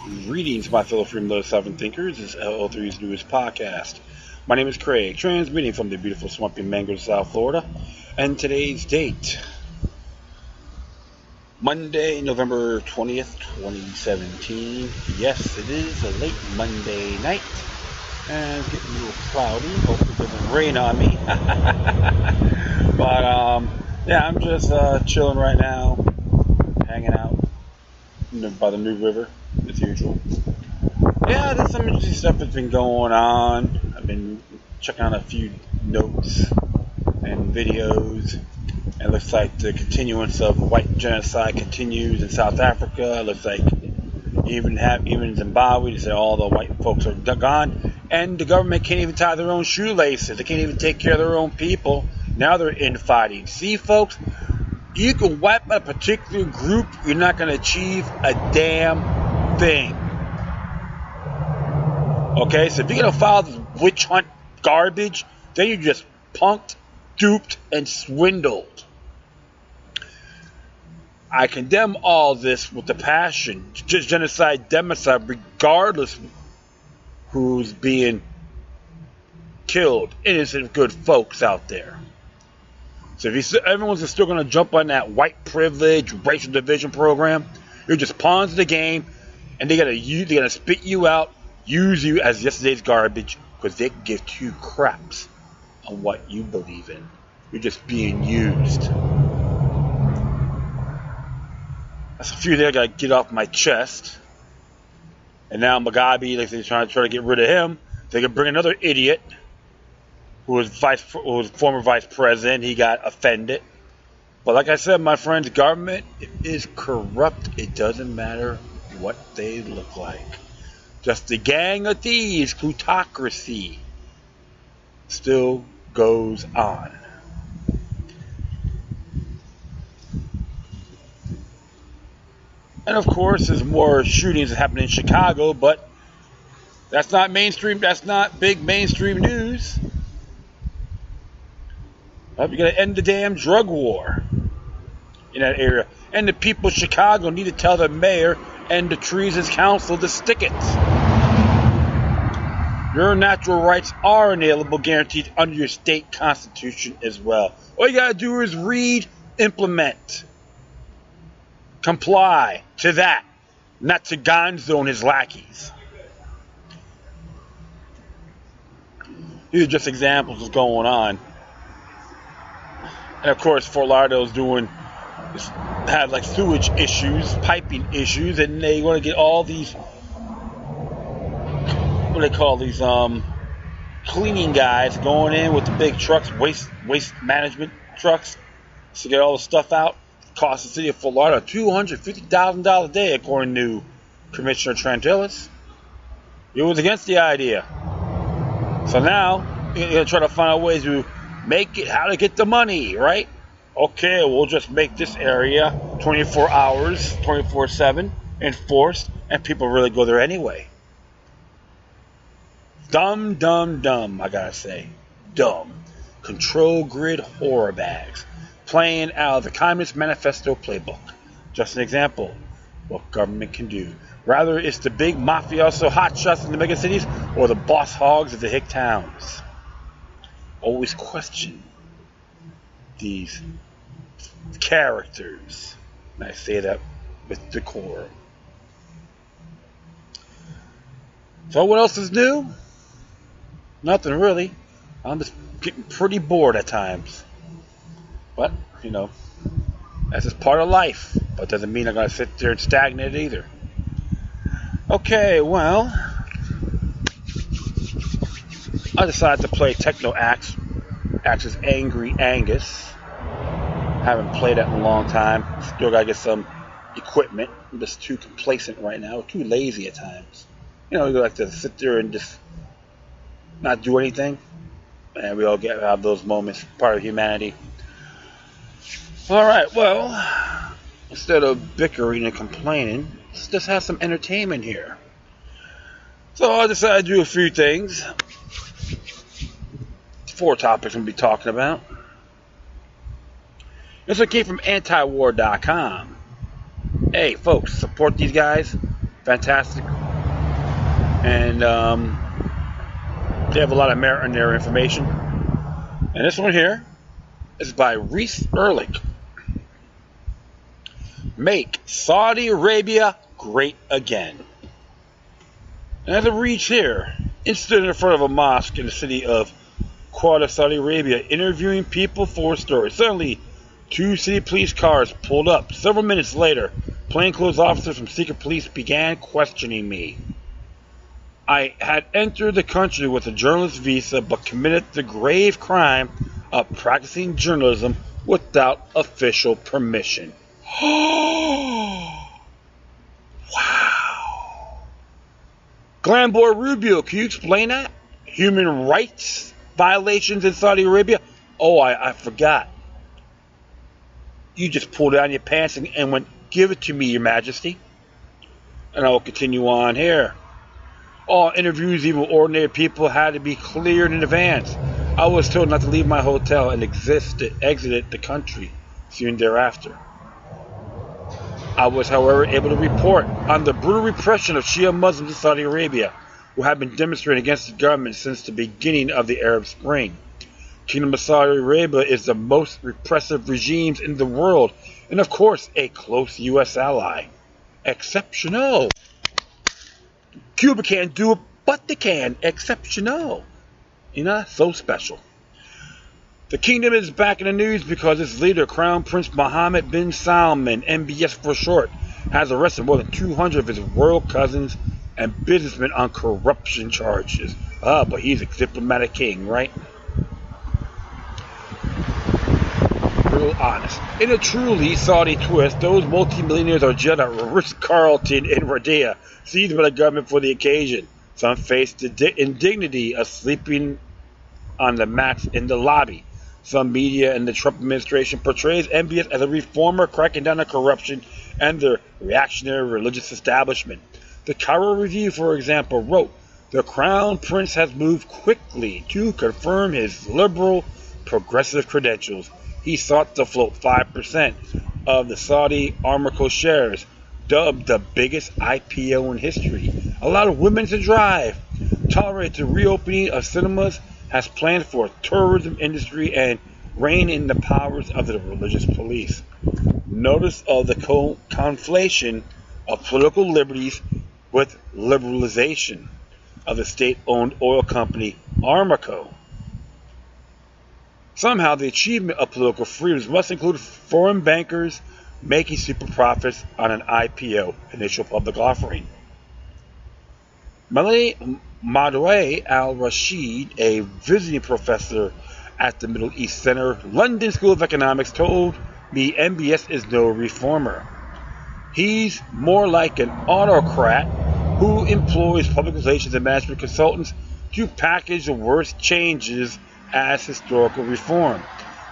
Greetings, my fellow freedom loving sovereign thinkers. This is LO3's newest podcast. My name is Craig, transmitting from the beautiful swampy mangroves of South Florida. And today's date, Monday, November 20th, 2017. Yes, it is a late Monday night. And it's getting a little cloudy. Hope it doesn't rain on me. But, yeah, I'm just chilling right now, hanging out by the New River, as usual. Yeah, there's some interesting stuff that's been going on. I've been checking out a few notes and videos. It looks like the continuance of white genocide continues in South Africa. It looks like even in Zimbabwe, they say all the white folks are gone, and the government can't even tie their own shoelaces. They can't even take care of their own people. Now they're infighting. See, folks, you can wipe out a particular group, you're not going to achieve a damn thing. Okay, so if you're going to follow this witch hunt garbage, then you're just punked, duped, and swindled. I condemn all this with the passion. Just genocide, democide, regardless who's being killed. Innocent, good folks out there. So if everyone's still going to jump on that white privilege, racial division program, you're just pawns of the game, and they're gonna spit you out, use you as yesterday's garbage, because they give two craps on what you believe in. You're just being used. That's a few things I gotta get off my chest. And now Mugabe, like they're trying to get rid of him. They can bring another idiot who was former vice president. He got offended. But like I said, my friends, government is corrupt. It doesn't matter what they look like. Just a gang of thieves, plutocracy, still goes on. And of course, there's more shootings that happen in Chicago, but that's not mainstream. That's not big mainstream news. You're going to end the damn drug war in that area. And the people of Chicago need to tell the mayor and the Treasons Council to stick it. Your natural rights are inalienable, guaranteed under your state constitution as well. All you got to do is read, implement, comply to that, not to Gonzo and his lackeys. These are just examples of what's going on. And of course, Fort Lauderdale's had like sewage issues, piping issues, and they want to get all these, what do they call these, cleaning guys going in with the big trucks, waste management trucks, to get all the stuff out. Cost the city of Fort Lauderdale $250,000 a day, according to Commissioner Trantillis. He was against the idea. So now, you're going to try to find out ways to make it, how to get the money, right? Okay, we'll just make this area 24 hours, 24/7, enforced, and people really go there anyway. Dumb, I gotta say. Dumb. Control grid horror bags. Playing out of the Communist Manifesto playbook. Just an example what government can do. Rather, it's the big mafioso hotshots in the mega cities or the boss hogs of the hick towns. Always question these characters. And I say that with decorum. So what else is new? Nothing really. I'm just getting pretty bored at times. But, you know, that's just part of life. But doesn't mean I'm going to sit there and stagnate either. Okay, well, I decided to play TeknoAxe, Axe's Angry Angus. Haven't played that in a long time. Still gotta get some equipment. I'm just too complacent right now, too lazy at times. You know, you like to sit there and just not do anything. And we all have those moments, part of humanity. Alright, well, instead of bickering and complaining, let's just have some entertainment here. So I decided to do a few things. 4 topics I'm going to be talking about. This one came from antiwar.com. Hey, folks, support these guys. fantastic, and they have a lot of merit in their information. And this one here is by Reese Ehrlich. Make Saudi Arabia great again. And as it reads here, stood in front of a mosque in the city of Quad of Saudi Arabia, interviewing people for a story. Suddenly, 2 city police cars pulled up. Several minutes later, plainclothes officers from secret police began questioning me. I had entered the country with a journalist visa, but committed the grave crime of practicing journalism without official permission. Wow. Glamboy Rubio, can you explain that? Human rights violations in Saudi Arabia? Oh, I forgot. You just pulled down your pants and went, "Give it to me, Your Majesty." And I will continue on here. All interviews, even ordinary people, had to be cleared in advance. I was told not to leave my hotel and exited the country soon thereafter. I was, however, able to report on the brutal repression of Shia Muslims in Saudi Arabia, who have been demonstrating against the government since the beginning of the Arab Spring. Kingdom of Saudi Arabia is the most repressive regimes in the world, and of course, a close U.S. ally. Exceptional. Cuba can't do it, but they can. Exceptional. You know, so special. The kingdom is back in the news because its leader, Crown Prince Mohammed bin Salman, MBS for short, has arrested more than 200 of his royal cousins and businessmen on corruption charges. But he's a diplomatic king, right? Real honest. In a truly Saudi twist, those multimillionaires are jailed at Ritz-Carlton in Riyadh, seized by the government for the occasion. Some face the indignity of sleeping on the mats in the lobby. Some media and the Trump administration portrays MBS as a reformer cracking down on corruption and the reactionary religious establishment. The Cairo Review, for example, wrote, "The Crown Prince has moved quickly to confirm his liberal, progressive credentials. He sought to float 5% of the Saudi Aramco shares, dubbed the biggest IPO in history, allowed women to drive, tolerated the reopening of cinemas, has planned for a tourism industry, and rein in the powers of the religious police." Notice of the conflation of political liberties with liberalization of the state-owned oil company Aramco. Somehow, the achievement of political freedoms must include foreign bankers making super profits on an IPO, initial public offering. Melanie Madoué Al-Rashid, a visiting professor at the Middle East Center, London School of Economics, told me MBS is no reformer. He's more like an autocrat who employs public relations and management consultants to package the worst changes as historical reform.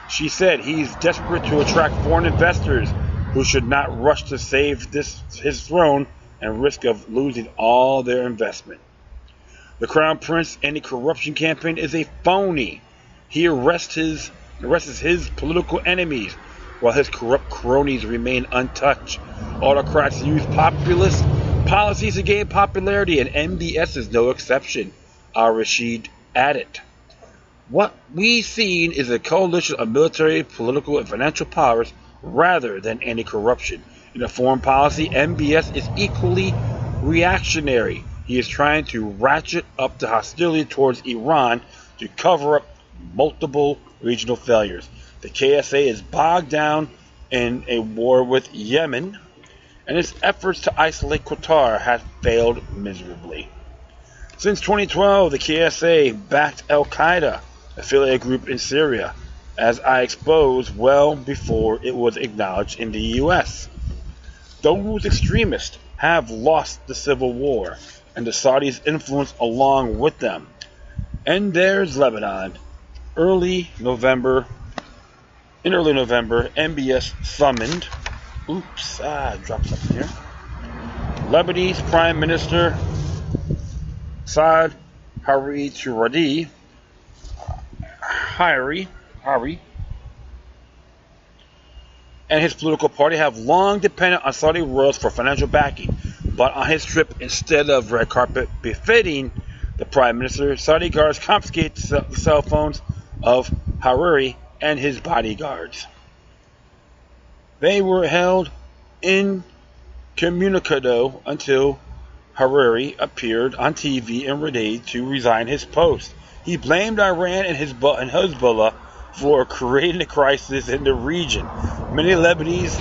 She said he's desperate to attract foreign investors who should not rush to save his throne and risk of losing all their investment. The Crown Prince anti-corruption campaign is a phony. He arrests his political enemies while his corrupt cronies remain untouched. Autocrats use populist policies to gain popularity, and MBS is no exception, Al-Rashid added. What we've seen is a coalition of military, political, and financial powers rather than anti-corruption. In a foreign policy, MBS is equally reactionary. He is trying to ratchet up the hostility towards Iran to cover up multiple regional failures. The KSA is bogged down in a war with Yemen, and its efforts to isolate Qatar have failed miserably. Since 2012, the KSA backed Al-Qaeda, affiliate group in Syria, as I exposed well before it was acknowledged in the U.S. Those extremists have lost the civil war, and the Saudis' influence along with them. And there's Lebanon. In early November, MBS summoned, dropped something here. Lebanese Prime Minister Saad Hariri and his political party have long depended on Saudi royals for financial backing. but on his trip, instead of red carpet befitting the Prime Minister, Saudi guards confiscated the cell phones of Hariri and his bodyguards. They were held incommunicado until Hariri appeared on TV and ready to resign his post. He blamed Iran and Hezbollah for creating a crisis in the region. Many Lebanese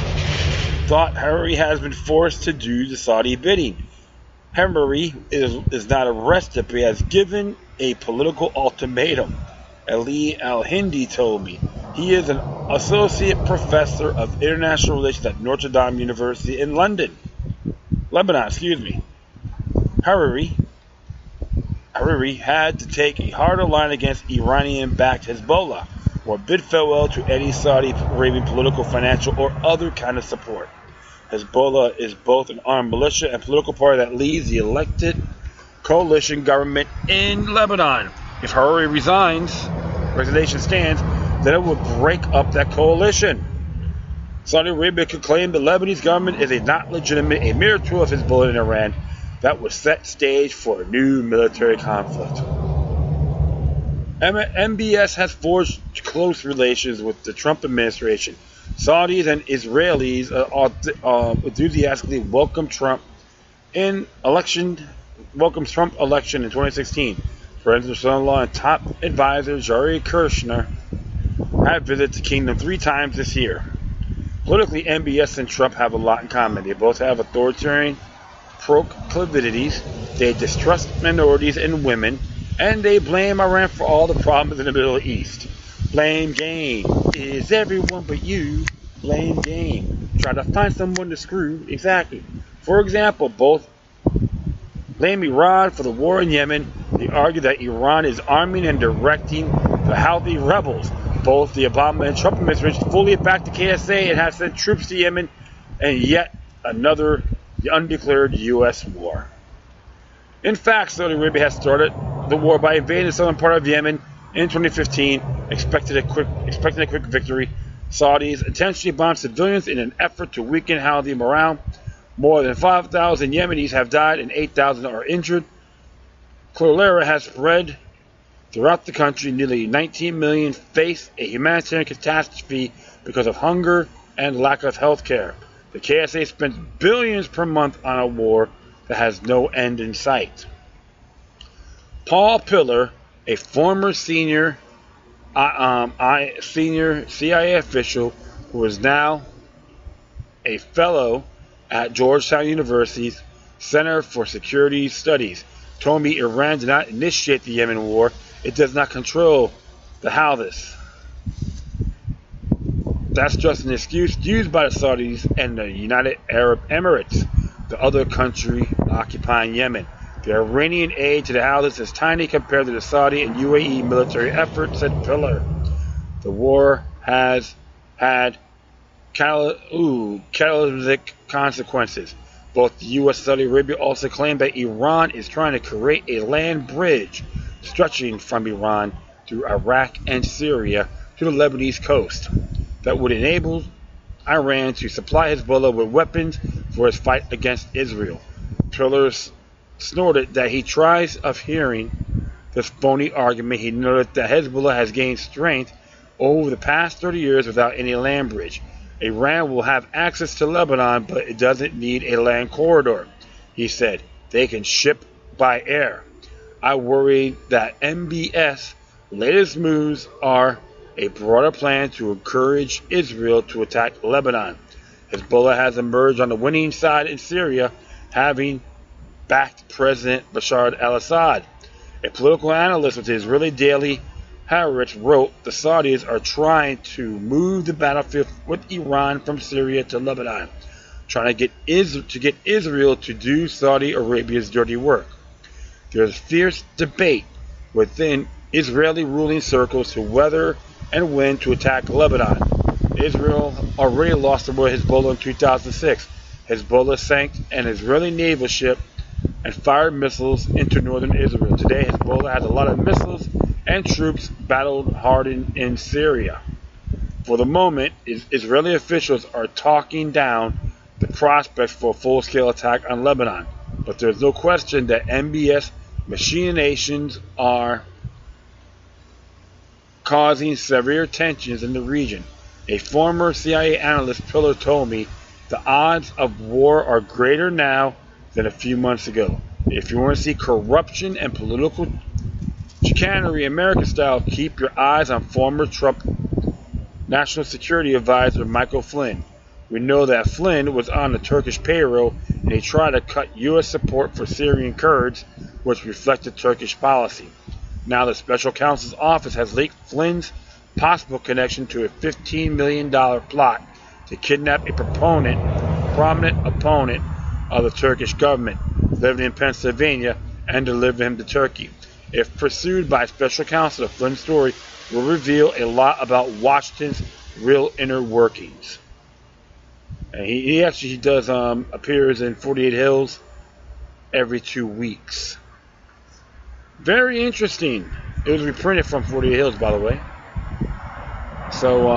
thought Hariri has been forced to do the Saudi bidding. Hariri is not arrested, but he has given a political ultimatum. Ali Al-Hindi told me. He is an associate professor of international relations at Notre Dame University in Lebanon. Hariri had to take a harder line against Iranian-backed Hezbollah, or bid farewell to any Saudi Arabian political, financial, or other kind of support. Hezbollah is both an armed militia and political party that leads the elected coalition government in Lebanon. If Hariri resignation stands, then it would break up that coalition. Saudi Arabia could claim the Lebanese government is not legitimate, a mere tool of Hezbollah in Iran that would set stage for a new military conflict. MBS has forged close relations with the Trump administration. Saudis and Israelis enthusiastically welcomed Trump election in 2016. President son-in-law and top advisor Jared Kushner have visited the kingdom 3 times this year. Politically, MBS and Trump have a lot in common. They both have authoritarian proclivities, they distrust minorities and women, and they blame Iran for all the problems in the Middle East. Blame game. Is everyone but you. Blame game. Try to find someone to screw. Exactly. For example, both blame Iran for the war in Yemen. They argue that Iran is arming and directing the Houthi rebels. Both the Obama and Trump administration fully backed the KSA and have sent troops to Yemen, and yet another undeclared U.S. war. In fact, Saudi Arabia has started the war by invading the southern part of Yemen in 2015, expecting a quick victory. Saudis intentionally bombed civilians in an effort to weaken Houthi morale. More than 5,000 Yemenis have died and 8,000 are injured. Cholera has spread throughout the country. Nearly 19 million face a humanitarian catastrophe because of hunger and lack of health care. The KSA spends billions per month on a war that has no end in sight. Paul Pillar, a former senior CIA official who is now a fellow at Georgetown University's Center for Security Studies, told me Iran did not initiate the Yemen war. It does not control the Houthis. That's just an excuse used by the Saudis and the United Arab Emirates, the other country occupying Yemen. The Iranian aid to the Houthis is tiny compared to the Saudi and UAE military effort, said Pillar. The war has had cataclysmic consequences. Both the U.S. and Saudi Arabia also claim that Iran is trying to create a land bridge stretching from Iran through Iraq and Syria to the Lebanese coast that would enable Iran to supply Hezbollah with weapons for his fight against Israel. Pillar snorted that he tries of hearing this phony argument. He noted that Hezbollah has gained strength over the past 30 years without any land bridge. Iran will have access to Lebanon, but it doesn't need a land corridor. He said, they can ship by air. I worry that MBS' latest moves are a broader plan to encourage Israel to attack Lebanon. Hezbollah has emerged on the winning side in Syria, having backed President Bashar al-Assad. A political analyst with the Israeli daily Haaretz wrote, the Saudis are trying to move the battlefield with Iran from Syria to Lebanon, trying to get Israel to do Saudi Arabia's dirty work. There's fierce debate within Israeli ruling circles to whether and when to attack Lebanon. Israel already lost the war with Hezbollah in 2006. Hezbollah sank an Israeli naval ship and fired missiles into northern Israel. Today, Hezbollah has a lot of missiles and troops battled hardened in Syria. For the moment, Israeli officials are talking down the prospects for a full-scale attack on Lebanon. But there's no question that MBS machinations are causing severe tensions in the region. A former CIA analyst pillar told me the odds of war are greater now than a few months ago. If you want to see corruption and political chicanery American style, keep your eyes on former Trump National Security Advisor Michael Flynn. We know that Flynn was on the Turkish payroll and he tried to cut U.S. support for Syrian Kurds, which reflected Turkish policy. Now the Special Counsel's office has leaked Flynn's possible connection to a $15 million plot to kidnap a prominent opponent of the Turkish government living in Pennsylvania and deliver him to Turkey. If pursued by Special Counsel, the Flynn story will reveal a lot about Washington's real inner workings. And he actually does appears in 48 Hills every 2 weeks. Very interesting. It was reprinted from 48 Hills, by the way. So,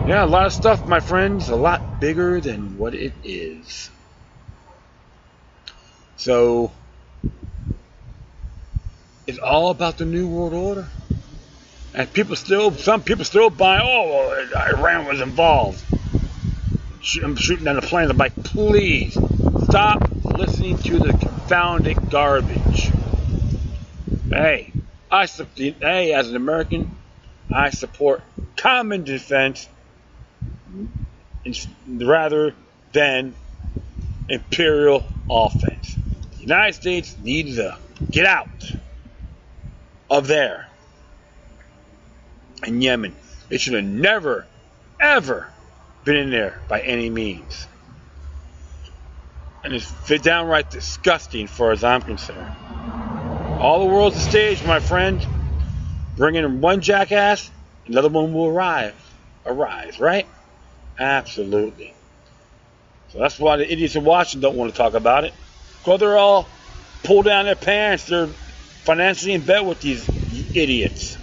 yeah, a lot of stuff, my friends. A lot bigger than what it is. So, it's all about the New World Order. And some people still buy, oh, well, Iran was involved. I'm shooting down the planes. I'm like, please, stop listening to the confounded garbage. Hey, as an American, I support common defense rather than imperial offense. The United States needs to get out of there. In Yemen, it should have never, ever been in there by any means. And it's downright disgusting, as far as I'm concerned. All the world's a stage, my friend. Bring in one jackass, another one will arise, right? Absolutely. So that's why the idiots in Washington don't want to talk about it. Because they're all pulled down their pants. They're financially in bed with these idiots.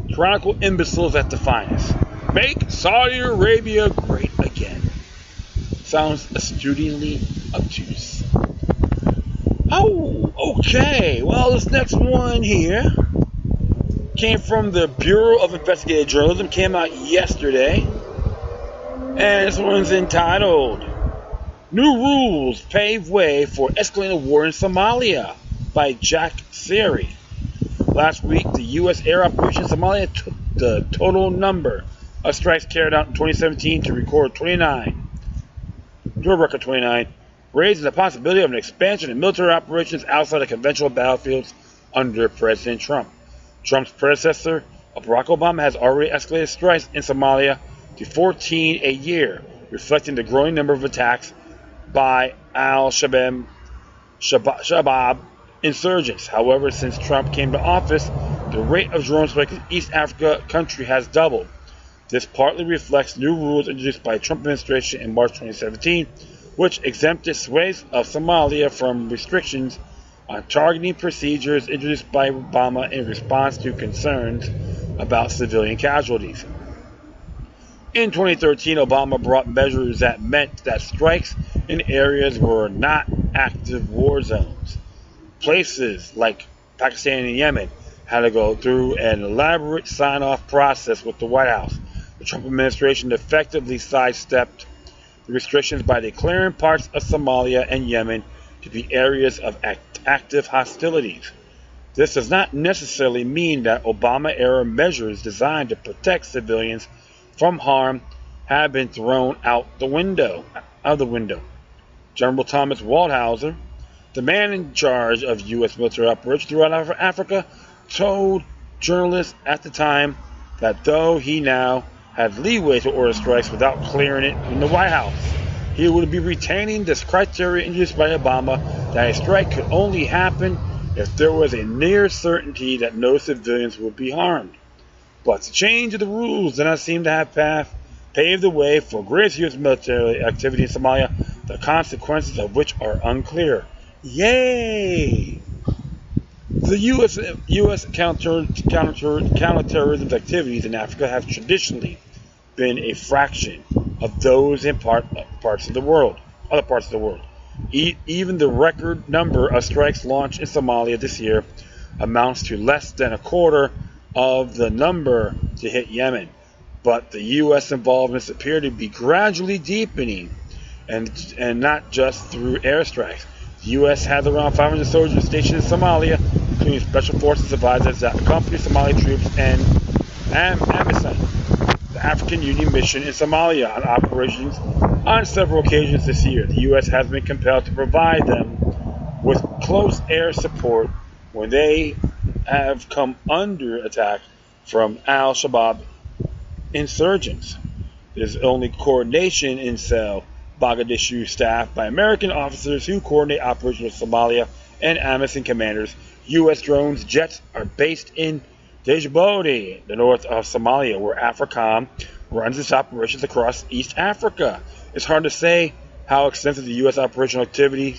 Tyrannical imbeciles at the finest. Make Saudi Arabia great again. Sounds astutely obtuse. Oh, okay. Well, this next one here came from the Bureau of Investigative Journalism. Came out yesterday. And this one's entitled New Rules Pave Way for Escalating War in Somalia by Jack Seri. Last week, the U.S. air operation in Somalia took the total number of strikes carried out in 2017 to record 29, raising the possibility of an expansion in military operations outside of conventional battlefields under President Trump. Trump's predecessor, Barack Obama, has already escalated strikes in Somalia to 14 a year, reflecting the growing number of attacks by al-Shabaab insurgents. However, since Trump came to office, the rate of drone strikes in East Africa country has doubled. This partly reflects new rules introduced by the Trump administration in March 2017, which exempted swathes of Somalia from restrictions on targeting procedures introduced by Obama in response to concerns about civilian casualties. In 2013, Obama brought measures that meant that strikes in areas were not active war zones. Places like Pakistan and Yemen had to go through an elaborate sign-off process with the White House. The Trump administration effectively sidestepped the restrictions by declaring parts of Somalia and Yemen to be areas of active hostilities. This does not necessarily mean that Obama-era measures designed to protect civilians from harm have been thrown out the window. General Thomas Waldhauser, the man in charge of U.S. military operations throughout Africa, told journalists at the time that though he now had leeway to order strikes without clearing it in the White House, he would be retaining this criteria introduced by Obama that a strike could only happen if there was a near certainty that no civilians would be harmed. But the change of the rules did not seem to have paved the way for greater U.S. military activity in Somalia, the consequences of which are unclear. Yay! The U.S. counterterrorism activities in Africa have traditionally been a fraction of those in other parts of the world. Even the record number of strikes launched in Somalia this year amounts to less than a quarter of the number to hit Yemen. But the U.S. involvements appear to be gradually deepening, and not just through airstrikes. The U.S. has around 500 soldiers stationed in Somalia, including special forces advisors that accompany Somali troops and AMISOM, the African Union mission in Somalia, on operations on several occasions this year. The U.S. has been compelled to provide them with close air support when they have come under attack from al-Shabaab insurgents. There's only coordination in Mogadishu staffed by American officers who coordinate operations with Somalia and AMISOM commanders. U.S. drones jets are based in Djibouti, the north of Somalia, where AFRICOM runs its operations across East Africa. It's hard to say how extensive the U.S. operational activity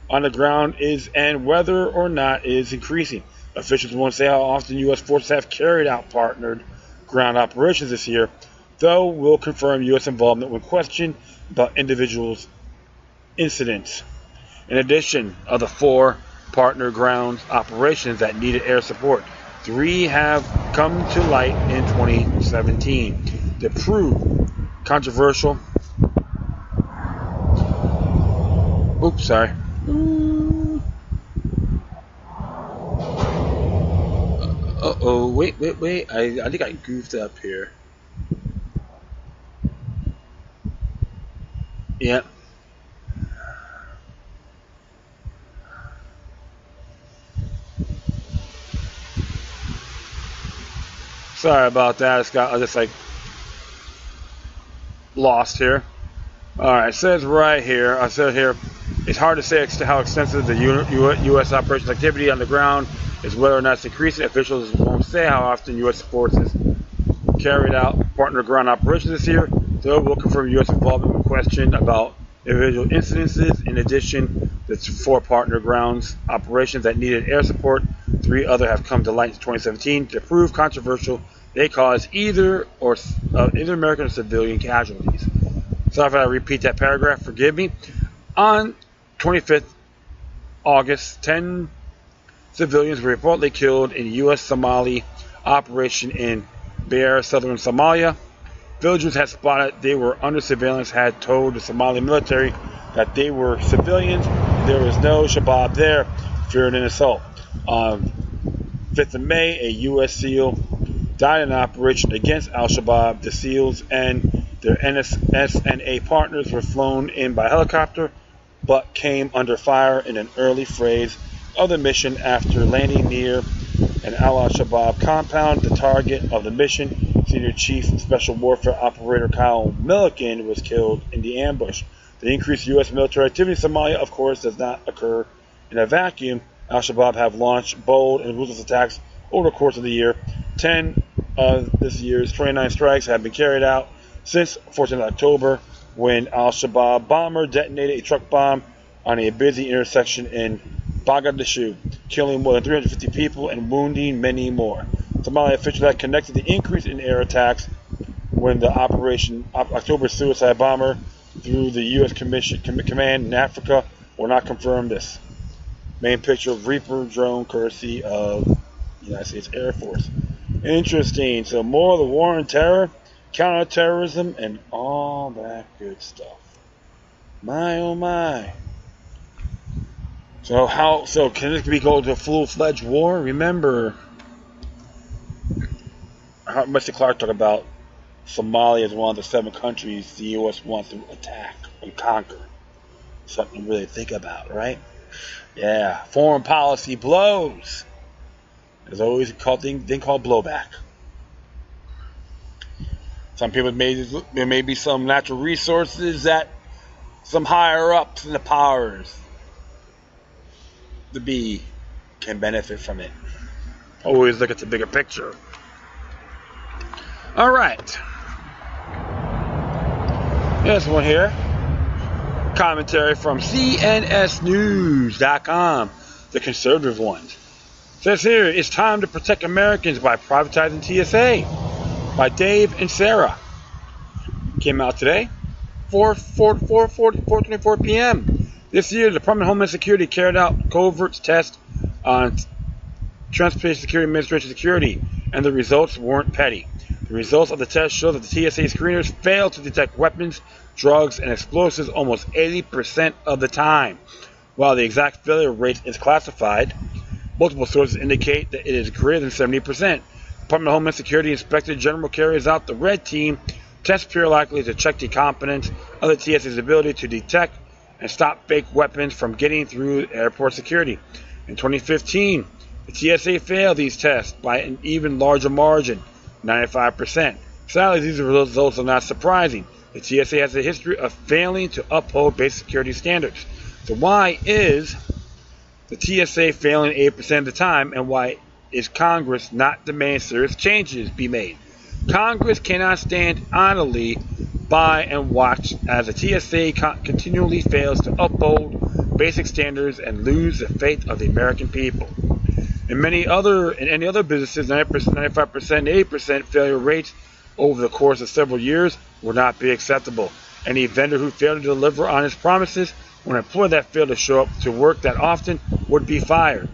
on the ground is and whether or not it is increasing. Officials won't say how often U.S. forces have carried out partnered ground operations this year, though will confirm U.S. involvement when questioned about individuals' incidents. In addition of the 4 partner ground operations that needed air support, 3 have come to light in 2017 to prove controversial. Oops, sorry. Uh-oh, wait. I think I goofed up here. Yep. Sorry about that. I just like lost here. Alright, it says right here, I said here, it's hard to say how extensive the U.S. operations activity on the ground is, whether or not it's increasing. Officials won't say how often U.S. forces carried out partner ground operations this year, though will confirm U.S. involvement when questioned about individual incidences. In addition, the 4 partner grounds operations that needed air support, 3 other have come to light in 2017 to prove controversial. They caused either American or civilian casualties. Sorry if I repeat that paragraph, forgive me. On 25th August, 10 civilians were reportedly killed in a U.S. Somali operation in Beir, southern Somalia. Villagers had spotted they were under surveillance, had told the Somali military that they were civilians. There was no Shabaab there, feared an assault. On 5th of May, a U.S. SEAL died in an operation against al-Shabaab. The SEALs and their NSNA partners were flown in by helicopter, but came under fire in an early phase of the mission after landing near an al-Shabaab compound. The target of the mission, Senior Chief Special Warfare Operator Kyle Milliken, was killed in the ambush. The increased U.S. military activity in Somalia, of course, does not occur in a vacuum. Al-Shabaab have launched bold and ruthless attacks over the course of the year. 10 of this year's 29 strikes have been carried out since 14th October, when al-Shabaab bomber detonated a truck bomb on a busy intersection in Mogadishu, killing more than 350 people and wounding many more. Somali officials have connected the increase in air attacks when the October suicide bomber through the U.S. command in Africa will not confirm this. Main picture of Reaper drone courtesy of the United States Air Force. Interesting. So more of the war on terror, counterterrorism, and all that good stuff. My oh my. So can we go to a full-fledged war? Remember how Mr. Clark talked about Somalia as one of the 7 countries the U.S. wants to attack and conquer. Something to really think about, right? Yeah, foreign policy blows. There's always a thing called blowback. Some people there may be some natural resources that some higher ups in the powers to be can benefit from it. Always look at the bigger picture. All right. Here's one here. Commentary from CNSnews.com, the conservative ones. It says here, it's time to protect Americans by privatizing TSA, by Dave and Sarah. came out today, 4:24 p.m. This year, the Department of Homeland Security carried out covert tests on Transportation Security Administration security, and the results weren't petty. The results of the test show that the TSA screeners failed to detect weapons, drugs, and explosives almost 80% of the time. While the exact failure rate is classified, multiple sources indicate that it is greater than 70%. The Department of Homeland Security Inspector General carries out the Red Team test periodically to check the competence of the TSA's ability to detect and stop fake weapons from getting through airport security. In 2015, the TSA failed these tests by an even larger margin, 95%. Sadly, these results are not surprising. The TSA has a history of failing to uphold basic security standards. So why is the TSA failing 8% of the time, and why is Congress not demanding serious changes be made? Congress cannot stand idly by and watch as the TSA continually fails to uphold basic standards and lose the faith of the American people. In any other businesses, 90%, 95%, and 80% failure rates over the course of several years would not be acceptable. Any vendor who failed to deliver on his promises, or an employee that failed to show up to work that often, would be fired.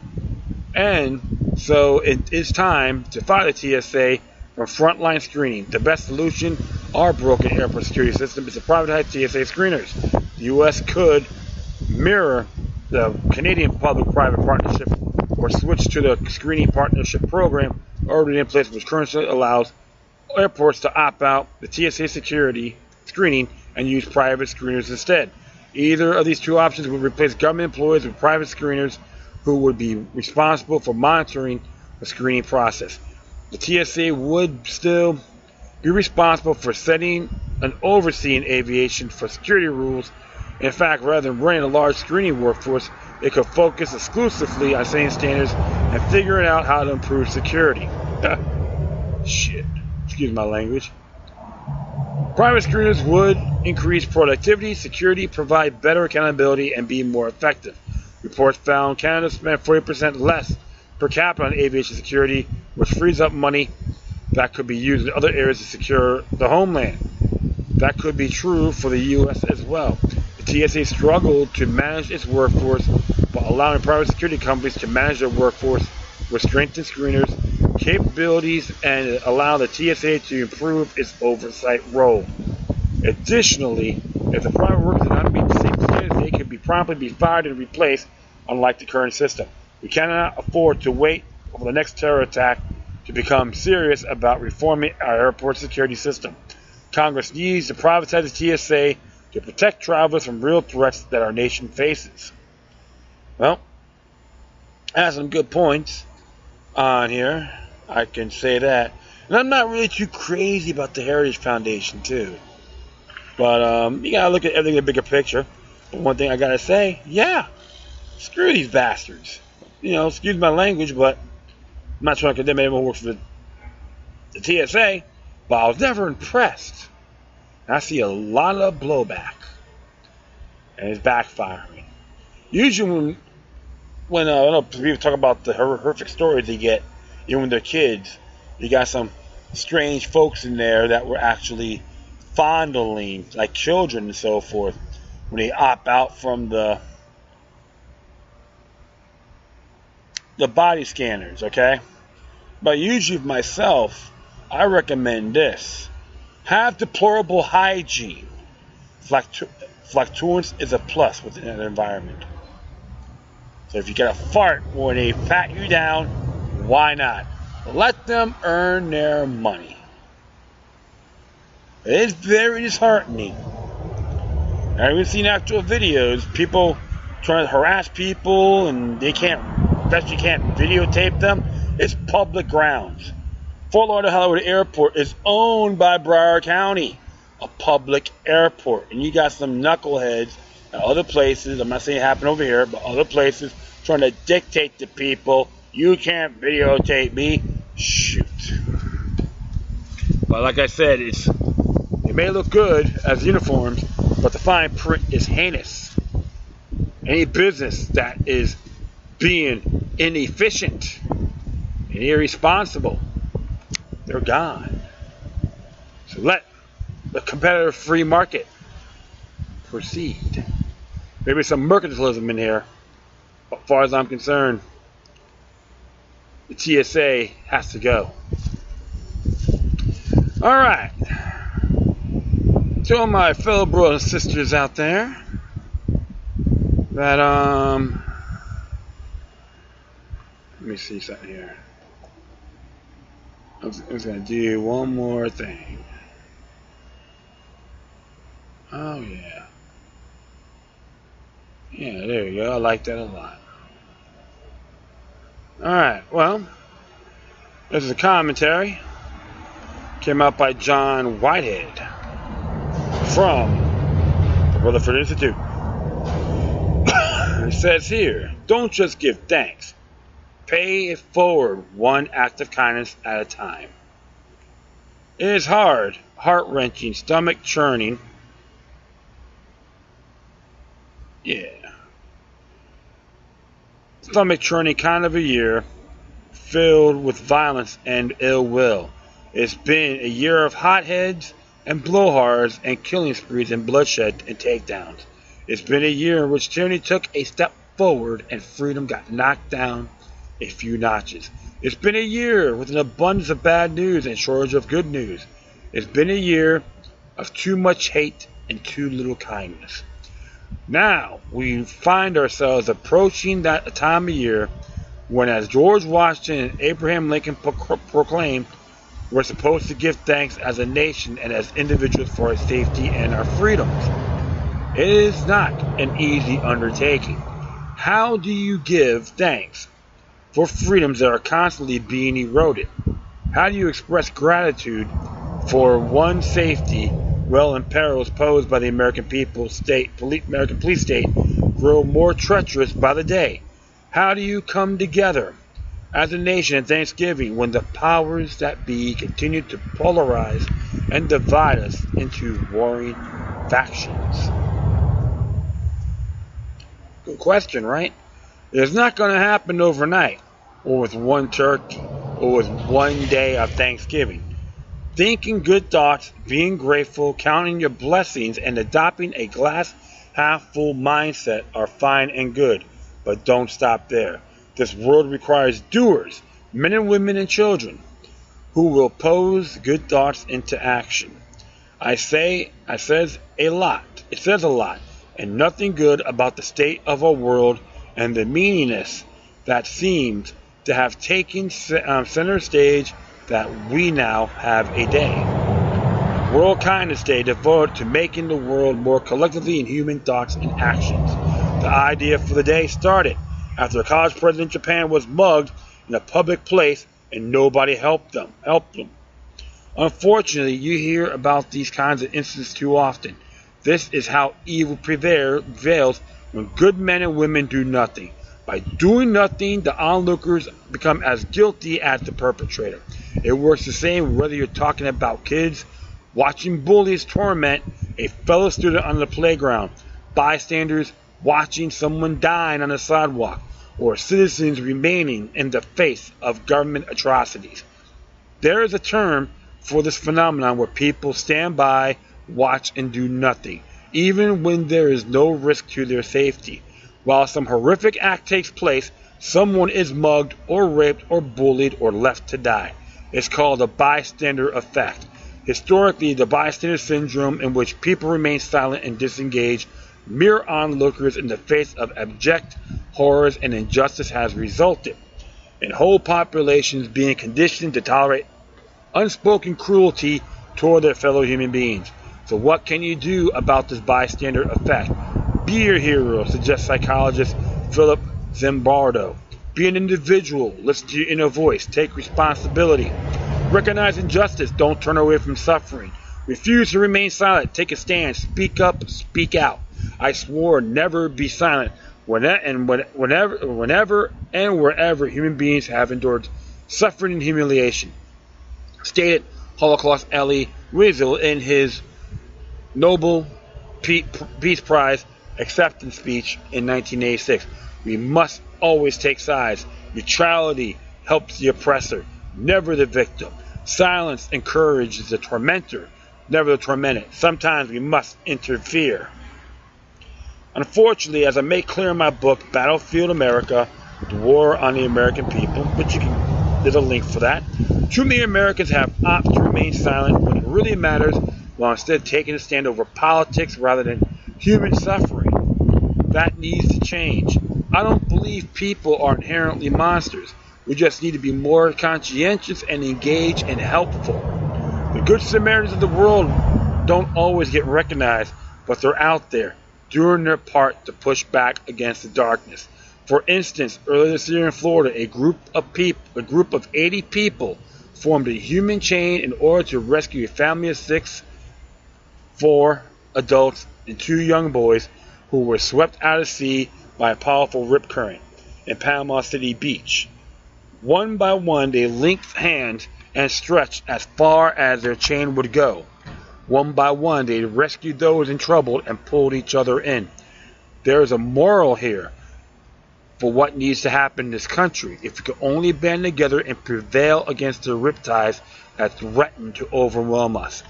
And so it is time to fire the TSA from frontline screening. The best solution our broken airport security system is to privatize TSA screeners. The U.S. could mirror the Canadian public-private partnership or switch to the screening partnership program already in place, which currently allows airports to opt out the TSA security screening and use private screeners instead. Either of these two options would replace government employees with private screeners who would be responsible for monitoring the screening process. The TSA would still be responsible for setting and overseeing aviation for security rules. In fact, rather than running a large screening workforce, it could focus exclusively on setting standards and figuring out how to improve security. Shit. Excuse my language. Private screeners would increase productivity, security, provide better accountability, and be more effective. Reports found Canada spent 40% less per capita on aviation security, which frees up money that could be used in other areas to secure the homeland. That could be true for the U.S. as well. The TSA struggled to manage its workforce while allowing private security companies to manage their workforce with strengthened screeners, capabilities, and allow the TSA to improve its oversight role. Additionally, if the private workers do not meet the same standards, they could promptly be fired and replaced, unlike the current system. We cannot afford to wait for the next terror attack to become serious about reforming our airport security system. Congress needs to privatize the TSA to protect travelers from real threats that our nation faces. Well, I have some good points on here. I can say that. And I'm not really too crazy about the Heritage Foundation, too. But you gotta look at everything in a bigger picture. But one thing I gotta say, yeah, screw these bastards. You know, excuse my language, but I'm not trying to condemn anyone who works for the TSA, but I was never impressed. And I see a lot of blowback, and it's backfiring. Usually, when I know people talk about the horrific stories they get, even when they're kids, you got some strange folks in there that were actually fondling, like children and so forth, when they opt out from the body scanners, okay? But usually myself, I recommend this. Have deplorable hygiene. Fluctuance is a plus within an environment. So if you get a fart when they pat you down, why not? Let them earn their money. It is very disheartening. I've seen actual videos, people trying to harass people, and they can't, especially can't videotape them. It's public grounds. Fort Lauderdale Hollywood Airport is owned by Broward County, a public airport. And you got some knuckleheads at other places, I'm not saying it happened over here, but other places trying to dictate to people, you can't videotape me. Shoot. But like I said, it may look good as uniforms, but the fine print is heinous. Any business that is being inefficient and irresponsible, they're gone. So let a competitive free market proceed. Maybe some mercantilism in here. As far as I'm concerned, the TSA has to go. Alright. To all my fellow brothers and sisters out there that, let me see something here. I was going to do one more thing. Oh, yeah. Yeah, there you go. I like that a lot. Alright, well, this is a commentary. Came out by John Whitehead from the Rutherford Institute. It says here, don't just give thanks. Pay it forward one act of kindness at a time. It is hard, heart-wrenching, stomach-churning. Yeah. Stomach-churning kind of a year filled with violence and ill will. It's been a year of hotheads and blowhards and killing sprees and bloodshed and takedowns. It's been a year in which tyranny took a step forward and freedom got knocked down a few notches. It's been a year with an abundance of bad news and shortage of good news. It's been a year of too much hate and too little kindness. Now we find ourselves approaching that time of year when, as George Washington and Abraham Lincoln proclaimed, we're supposed to give thanks as a nation and as individuals for our safety and our freedoms. It is not an easy undertaking. How do you give thanks for freedoms that are constantly being eroded? How do you express gratitude for one's safety while in perils posed by the American American police state grow more treacherous by the day? How do you come together as a nation at Thanksgiving when the powers that be continue to polarize and divide us into warring factions? Good question, right? It's not going to happen overnight, or with one turkey, or with one day of Thanksgiving. Thinking good thoughts, being grateful, counting your blessings, and adopting a glass half full mindset are fine and good, but don't stop there. This world requires doers, men and women and children, who will pose good thoughts into action. It says a lot, and nothing good about the state of our world and the meaningless that seems to have taken center stage that we now have a day. World Kindness Day devoted to making the world more collectively in human thoughts and actions. The idea for the day started after a college president in Japan was mugged in a public place and nobody helped them. Unfortunately, you hear about these kinds of incidents too often. This is how evil prevails when good men and women do nothing. By doing nothing, the onlookers become as guilty as the perpetrator. It works the same whether you're talking about kids watching bullies torment a fellow student on the playground, bystanders watching someone dying on the sidewalk, or citizens remaining in the face of government atrocities. There is a term for this phenomenon where people stand by, watch, and do nothing, even when there is no risk to their safety. While some horrific act takes place, someone is mugged or raped or bullied or left to die. It's called the bystander effect. Historically, the bystander syndrome, in which people remain silent and disengaged, mere onlookers in the face of abject horrors and injustice, has resulted in whole populations being conditioned to tolerate unspoken cruelty toward their fellow human beings. So what can you do about this bystander effect? Be your hero, suggests psychologist Philip Zimbardo. Be an individual, listen to your inner voice, take responsibility. Recognize injustice, don't turn away from suffering. Refuse to remain silent, take a stand, speak up, speak out. I swore never be silent whenever and wherever human beings have endured suffering and humiliation. Stated Holocaust Elie Wiesel in his Nobel Peace Prize acceptance speech in 1986. We must always take sides. Neutrality helps the oppressor, never the victim. Silence encourages the tormentor. never the tormented. Sometimes we must interfere. Unfortunately, as I make clear in my book, Battlefield America, The War on the American People, which there's a link for that, too many Americans have opted to remain silent when it really matters, while instead taking a stand over politics rather than human suffering. That needs to change. I don't believe people are inherently monsters. We just need to be more conscientious and engaged and helpful. The good Samaritans of the world don't always get recognized, but they're out there, doing their part to push back against the darkness. For instance, earlier this year in Florida, a group of 80 people formed a human chain in order to rescue a family of 6, 4 adults and 2 young boys who were swept out of sea by a powerful rip current in Panama City Beach. One by one, they linked hands and stretched as far as their chain would go. One by one, they rescued those in trouble and pulled each other in. There is a moral here for what needs to happen in this country if we could only band together and prevail against the riptides that threaten to overwhelm us.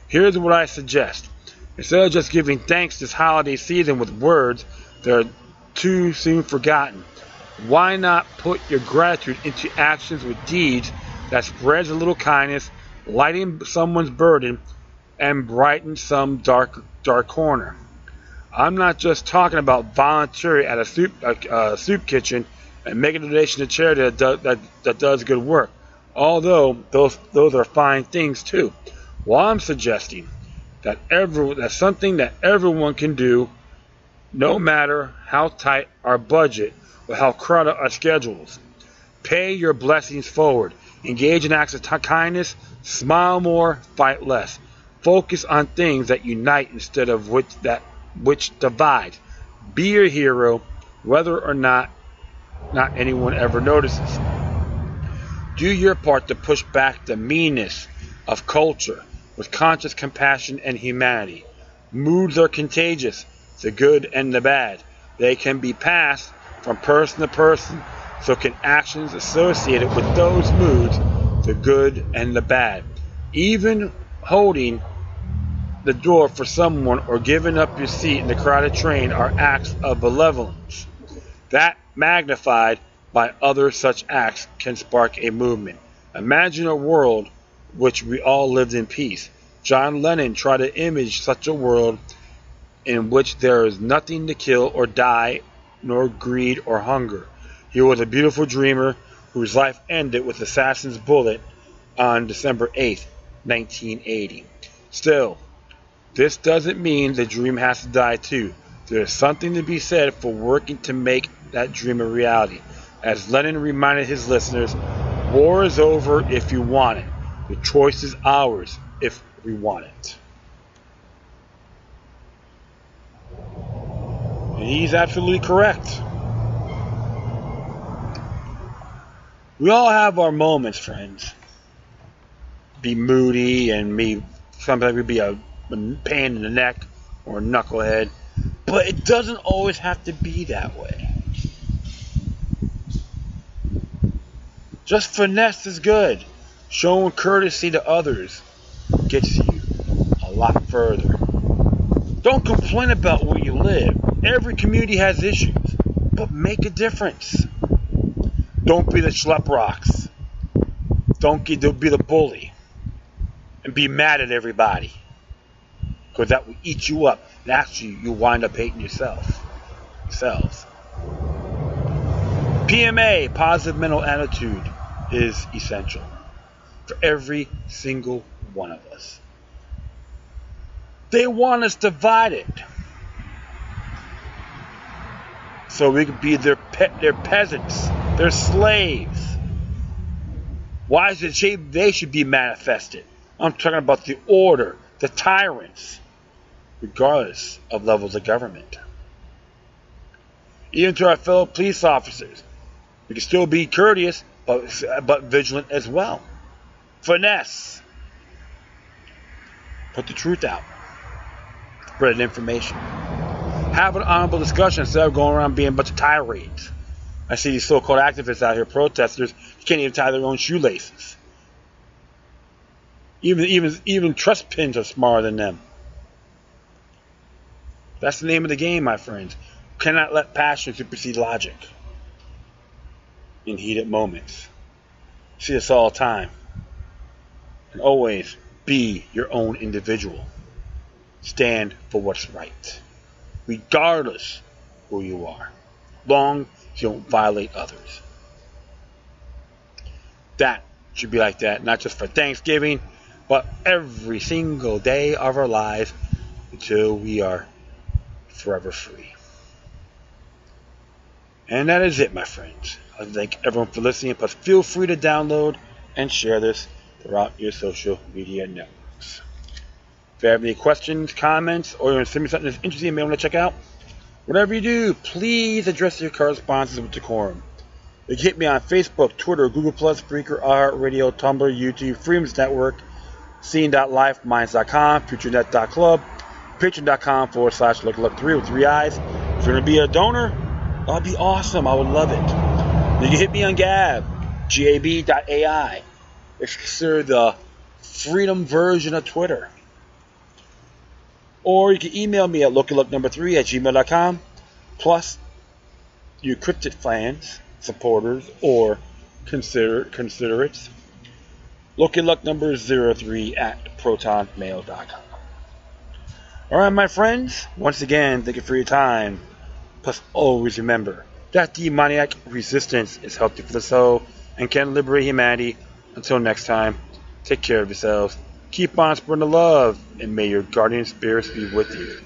Here's what I suggest. Instead of just giving thanks this holiday season with words that are too soon forgotten, why not put your gratitude into actions with deeds that spreads a little kindness, lighten someone's burden, and brighten some dark corner? I'm not just talking about volunteering at a soup kitchen and making a donation to charity that does good work, although those are fine things too. Well, I'm suggesting that's something that everyone can do, no matter how tight our budget or how crowded our schedules. Pay your blessings forward. Engage in acts of kindness. Smile more, fight less. Focus on things that unite instead of which divide. Be your hero, whether or not anyone ever notices. Do your part to push back the meanness of culture with conscious compassion and humanity. Moods are contagious, the good and the bad. They can be passed from person to person, so can actions associated with those moods, the good and the bad. Even holding the door for someone or giving up your seat in the crowded train are acts of benevolence. That, magnified by other such acts, can spark a movement. Imagine a world which we all lived in peace. John Lennon tried to image such a world in which there is nothing to kill or die, nor greed or hunger. He was a beautiful dreamer whose life ended with assassin's bullet on December 8th, 1980. Still, this doesn't mean the dream has to die too. There is something to be said for working to make that dream a reality. As Lennon reminded his listeners, war is over if you want it. The choice is ours if we want it. And he's absolutely correct. We all have our moments, friends. Be moody and sometimes we'd be a pain in the neck or a knucklehead. But it doesn't always have to be that way. Just finesse is good. Showing courtesy to others gets you a lot further. Don't complain about where you live. Every community has issues, but make a difference. Don't be the schlep rocks. Don't be the bully. And be mad at everybody. Because that will eat you up. And actually, you wind up hating yourselves. PMA, positive mental attitude, is essential for every single one of us. They want us divided so we could be their peasants, their slaves. Why is it they should be manifested? I'm talking about the order, the tyrants, regardless of levels of government. Even to our fellow police officers, we can still be courteous, but vigilant as well. Finesse. Put the truth out. Spread information. Have an honorable discussion instead of going around being a bunch of tirades. I see these so-called activists out here, protesters, who can't even tie their own shoelaces. Even trust pins are smarter than them. That's the name of the game, my friends. You cannot let passion supersede logic in heated moments. See this all the time. And always be your own individual. Stand for what's right, regardless who you are, long as you don't violate others. That should be like that, not just for Thanksgiving, but every single day of our lives until we are forever free. And that is it, my friends. I thank everyone for listening, plus feel free to download and share this throughout your social media networks. If you have any questions, comments, or you want to send me something that's interesting and may want to check out, whatever you do, please address your correspondences with decorum. You can hit me on Facebook, Twitter, Google+, Spreaker, iHeartRadio, Tumblr, YouTube, Freedoms Network, Scene.life, Futurenet.club, Patreon.com/LuckyLuck3 with 3 eyes. If you're going to be a donor, that'd be awesome. I would love it. You can hit me on Gab, gab.ai. It's considered the freedom version of Twitter. Or you can email me at LuckyLuck3@gmail.com. Plus, you cryptid fans, supporters, or considerates, LuckyLuck03@protonmail.com. Alright, my friends, once again, thank you for your time. Plus, always remember that demoniac resistance is healthy for the soul and can liberate humanity. Until next time, take care of yourselves, keep on spreading the love, and may your guardian spirits be with you.